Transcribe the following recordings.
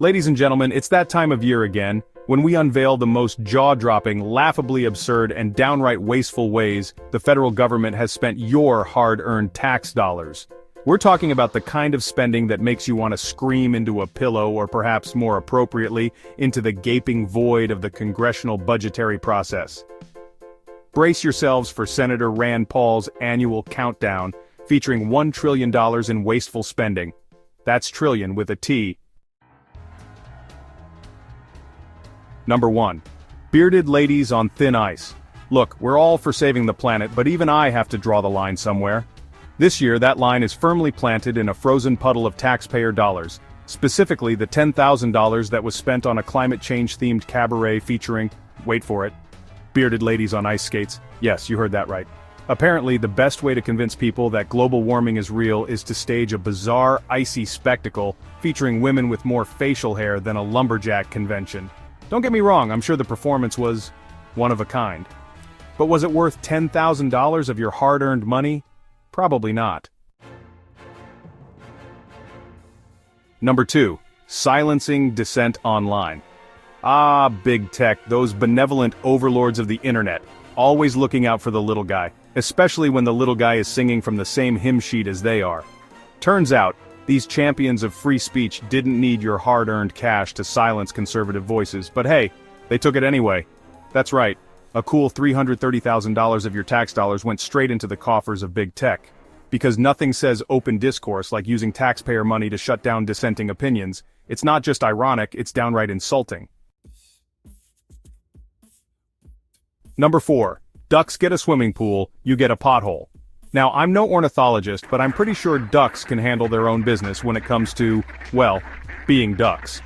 Ladies and gentlemen, it's that time of year again, when we unveil the most jaw-dropping, laughably absurd, and downright wasteful ways the federal government has spent your hard-earned tax dollars. We're talking about the kind of spending that makes you want to scream into a pillow or perhaps more appropriately, into the gaping void of the congressional budgetary process. Brace yourselves for Senator Rand Paul's annual countdown, featuring $1 trillion in wasteful spending. That's trillion with a T. Number 1. Bearded ladies on thin ice. Look, we're all for saving the planet, but even I have to draw the line somewhere. This year, that line is firmly planted in a frozen puddle of taxpayer dollars, specifically the $10,000 that was spent on a climate change-themed cabaret featuring, wait for it, bearded ladies on ice skates. Yes, you heard that right. Apparently, the best way to convince people that global warming is real is to stage a bizarre, icy spectacle featuring women with more facial hair than a lumberjack convention. Don't get me wrong, I'm sure the performance was one of a kind. But was it worth $10,000 of your hard-earned money? Probably not. Number 2. Silencing dissent online. Ah, big tech, those benevolent overlords of the internet, always looking out for the little guy, especially when the little guy is singing from the same hymn sheet as they are. Turns out, these champions of free speech didn't need your hard-earned cash to silence conservative voices, but hey, they took it anyway. That's right, a cool $330,000 of your tax dollars went straight into the coffers of big tech. Because nothing says open discourse like using taxpayer money to shut down dissenting opinions. It's not just ironic, it's downright insulting. Number 4. Ducks get a swimming pool, you get a pothole. Now, I'm no ornithologist, but I'm pretty sure ducks can handle their own business when it comes to, well, being ducks.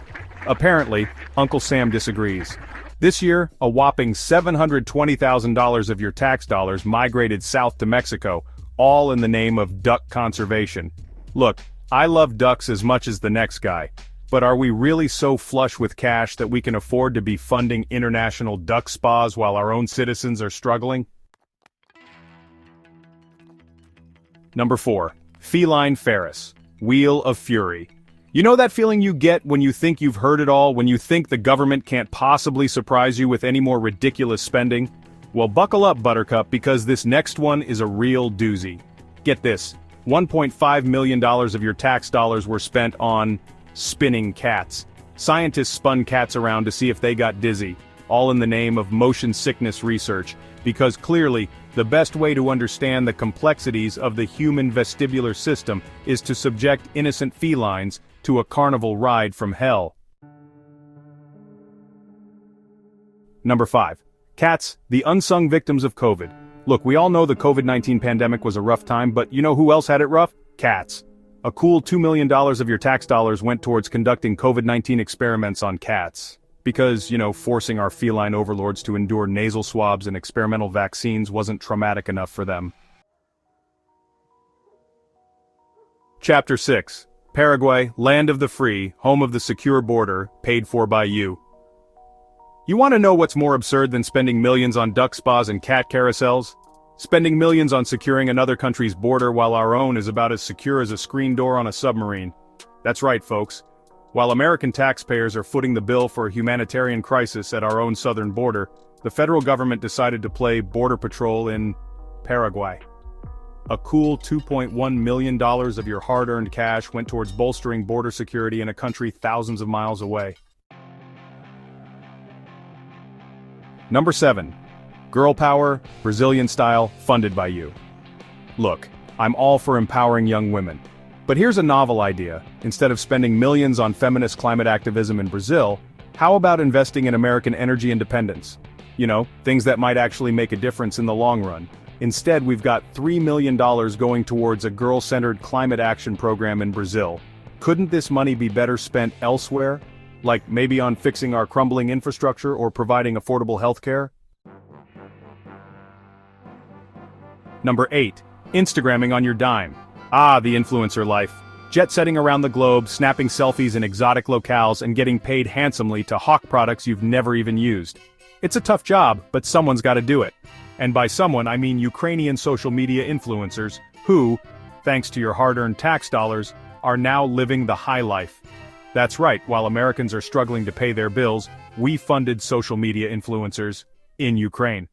Apparently, Uncle Sam disagrees. This year, a whopping $720,000 of your tax dollars migrated south to Mexico, all in the name of duck conservation. Look, I love ducks as much as the next guy, but are we really so flush with cash that we can afford to be funding international duck spas while our own citizens are struggling? Number 4. Feline Ferris. Wheel of Fury. You know that feeling you get when you think you've heard it all, when you think the government can't possibly surprise you with any more ridiculous spending? Well, buckle up, Buttercup, because this next one is a real doozy. Get this, $1.5 million of your tax dollars were spent on spinning cats. Scientists spun cats around to see if they got dizzy, all in the name of motion sickness research, because clearly, the best way to understand the complexities of the human vestibular system is to subject innocent felines to a carnival ride from hell. Number 5. Cats, the unsung victims of COVID. Look, we all know the COVID-19 pandemic was a rough time, but you know who else had it rough? Cats. A cool $2 million of your tax dollars went towards conducting COVID-19 experiments on cats. Because, you know, forcing our feline overlords to endure nasal swabs and experimental vaccines wasn't traumatic enough for them. Chapter 6. Paraguay, land of the free, home of the secure border, paid for by you. You want to know what's more absurd than spending millions on duck spas and cat carousels? Spending millions on securing another country's border while our own is about as secure as a screen door on a submarine. That's right, folks. While American taxpayers are footing the bill for a humanitarian crisis at our own southern border, the federal government decided to play border patrol in Paraguay. A cool $2.1 million of your hard-earned cash went towards bolstering border security in a country thousands of miles away. Number 7. Girl power, Brazilian style, funded by you. Look, I'm all for empowering young women. But here's a novel idea. Instead of spending millions on feminist climate activism in Brazil, how about investing in American energy independence? You know, things that might actually make a difference in the long run. Instead, we've got $3 million going towards a girl-centered climate action program in Brazil. Couldn't this money be better spent elsewhere? Like maybe on fixing our crumbling infrastructure or providing affordable healthcare? Number 8. Instagramming on your dime. Ah, the influencer life. Jet-setting around the globe, snapping selfies in exotic locales, and getting paid handsomely to hawk products you've never even used. It's a tough job, but someone's gotta do it. And by someone, I mean Ukrainian social media influencers, who, thanks to your hard-earned tax dollars, are now living the high life. That's right, while Americans are struggling to pay their bills, we funded social media influencers in Ukraine.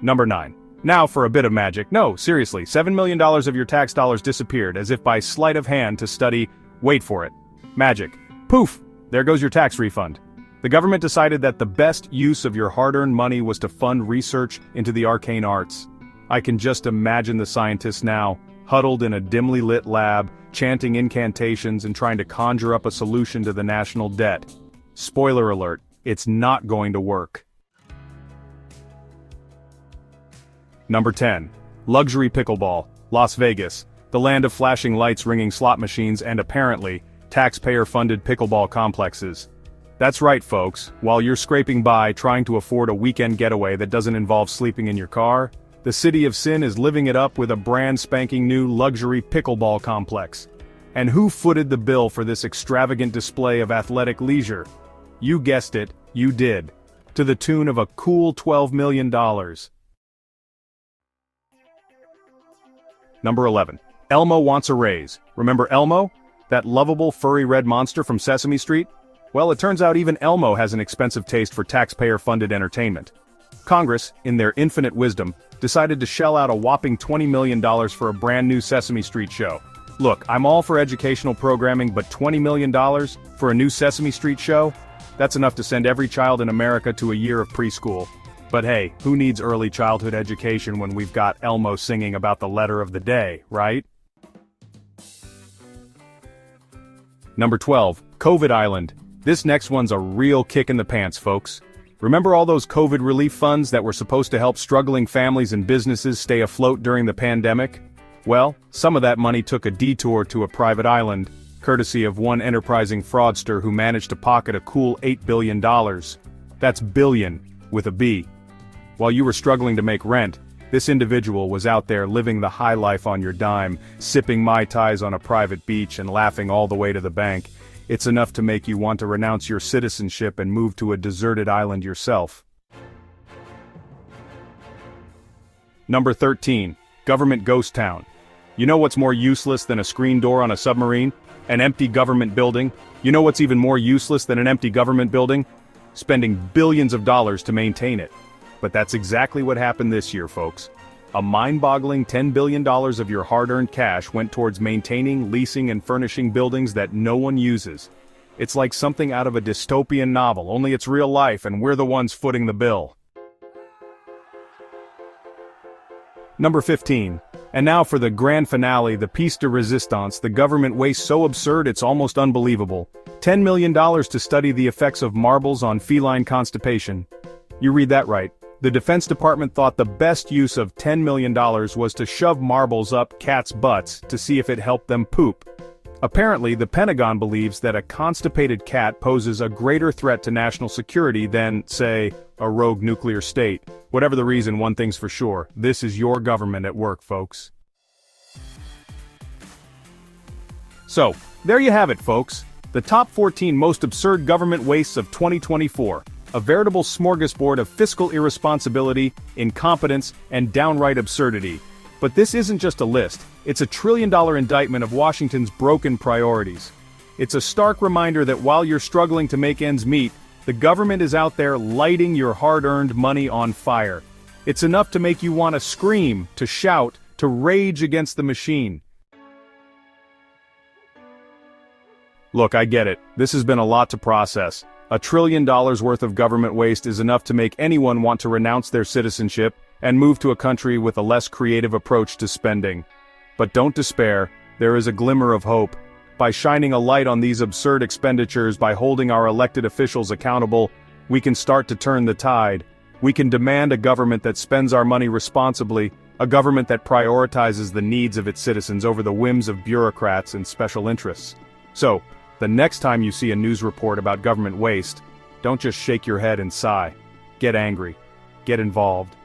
Number 9. Now for a bit of magic. No, seriously, $7 million of your tax dollars disappeared as if by sleight of hand to study, wait for it, magic. Poof! There goes your tax refund. The government decided that the best use of your hard-earned money was to fund research into the arcane arts. I can just imagine the scientists now, huddled in a dimly lit lab, chanting incantations and trying to conjure up a solution to the national debt. Spoiler alert, it's not going to work. Number 10. Luxury pickleball, Las Vegas, the land of flashing lights, ringing slot machines, and apparently, taxpayer-funded pickleball complexes. That's right, folks, while you're scraping by trying to afford a weekend getaway that doesn't involve sleeping in your car, the city of sin is living it up with a brand spanking new luxury pickleball complex. And who footed the bill for this extravagant display of athletic leisure? You guessed it, you did. To the tune of a cool $12 million. Number 11. Elmo wants a raise. Remember Elmo? That lovable furry red monster from Sesame Street? Well, it turns out even Elmo has an expensive taste for taxpayer-funded entertainment. Congress, in their infinite wisdom, decided to shell out a whopping $20 million for a brand new Sesame Street show. Look, I'm all for educational programming, but $20 million for a new Sesame Street show? That's enough to send every child in America to a year of preschool. But hey, who needs early childhood education when we've got Elmo singing about the letter of the day, right? Number 12, COVID Island. This next one's a real kick in the pants, folks. Remember all those COVID relief funds that were supposed to help struggling families and businesses stay afloat during the pandemic? Well, some of that money took a detour to a private island, courtesy of one enterprising fraudster who managed to pocket a cool $8 billion. That's billion, with a B. While you were struggling to make rent, this individual was out there living the high life on your dime, sipping Mai Tais on a private beach and laughing all the way to the bank. It's enough to make you want to renounce your citizenship and move to a deserted island yourself. Number 13. Government Ghost Town. You know what's more useless than a screen door on a submarine? An empty government building. You know what's even more useless than an empty government building? Spending billions of dollars to maintain it. But that's exactly what happened this year, folks. A mind-boggling $10 billion of your hard-earned cash went towards maintaining, leasing, and furnishing buildings that no one uses. It's like something out of a dystopian novel, only it's real life and we're the ones footing the bill. Number 15. And now for the grand finale, the piece de resistance, the government waste so absurd it's almost unbelievable. $10 million to study the effects of marbles on feline constipation. You read that right. The Defense Department thought the best use of $10 million was to shove marbles up cats' butts to see if it helped them poop. Apparently, the Pentagon believes that a constipated cat poses a greater threat to national security than, say, a rogue nuclear state. Whatever the reason, one thing's for sure, this is your government at work, folks. So, there you have it, folks. The top 14 most absurd government wastes of 2024. A veritable smorgasbord of fiscal irresponsibility, incompetence, and downright absurdity. But this isn't just a list, it's a trillion-dollar indictment of Washington's broken priorities. It's a stark reminder that while you're struggling to make ends meet, the government is out there lighting your hard-earned money on fire. It's enough to make you want to scream, to shout, to rage against the machine. Look, I get it, this has been a lot to process. $1 trillion worth of government waste is enough to make anyone want to renounce their citizenship and move to a country with a less creative approach to spending. But don't despair, there is a glimmer of hope. By shining a light on these absurd expenditures, by holding our elected officials accountable, we can start to turn the tide. We can demand a government that spends our money responsibly, a government that prioritizes the needs of its citizens over the whims of bureaucrats and special interests. So, the next time you see a news report about government waste, don't just shake your head and sigh. Get angry. Get involved.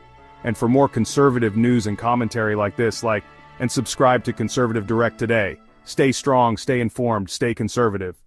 And for more conservative news and commentary like this, and subscribe to Conservative Direct today. Stay strong, stay informed, stay conservative.